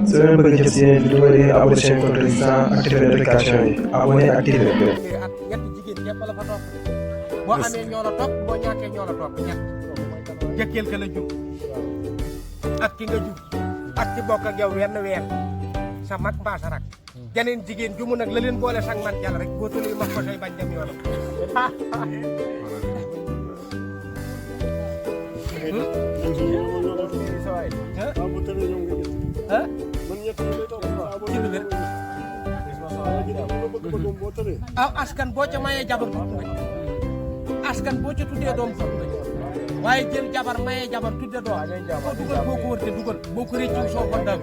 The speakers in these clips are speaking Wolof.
soo leen bëgg a jot si yeneen vidéo yi abonné chaîne Code Résistant activé notification yi abonné activé. at ñetti jigéen képp la fa topp boo amee ñoo la topp boo ñàkkee ñoo la topp ñett jëkkeel ka la jur ak ki nga jur ak ci bokk ak yow wenn weer sa mag mbaa sa rak jeneen jigéen ju mu nag la leen boole sang man jàll rek boo tulil mag ko say bañ dem yoonam askan boo ca mayee jabar tudd nga askan boo ca tuddee doom tudd nga waaye jël jabar mayee jabar tudde doom koo dugal boo ko wërte dugal boo ko réccu soo ko dagg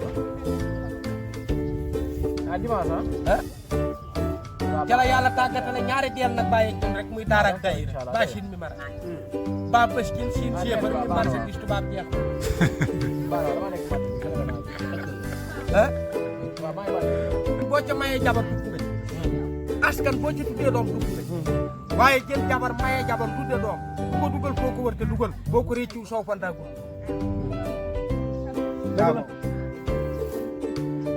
ca la yàlla tàggatale ñaari deel nag bàyyi jëm rek muy daara ak dayira ba siin mi mara ba bës kin siin siefar mi marché gis tubaab jeex boo ca mayee jabar tudd nga askan boo ci tuddee doom dugg nga waaye jël jabar mayee jabar tudde doom bu ko dugal foo ko wër te dugal boo ko réccu soo fa dagg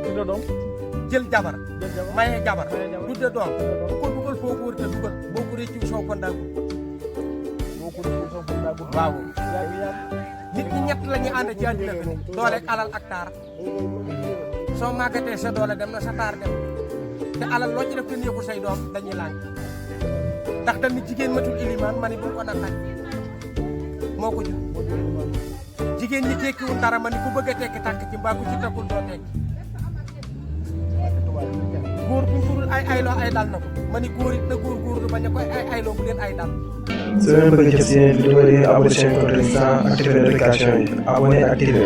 tudde doom jël jabar mayee jabar tudde doom bu ko dugal foo ko wër te dugal boo ko réccu soo fa dagg waaw nit ñi ñett la ñuy ànd ci àddina bi doole ak alal ak taar soo màggatee sa doole dem na sa taar dem te alal loo ci def te neexu say doom dañuy lànk ndax tamit jigéen matul ilimaan ma ni bu ko naqari moo ko jur jigéen ñi tekkiwul dara ma ni ku bëgg a tekki tànk ci mbaa ku ci takkul doo tekki góor bu turul ay ayloo ay dal na ko ma ni góor it na góor góorlu bañ a koy ay ayloo bu leen ay dal soo leen bëgg a jot si yeneen vidéo yi abonné chaîne Code Résistant activé notification yi abonné activé.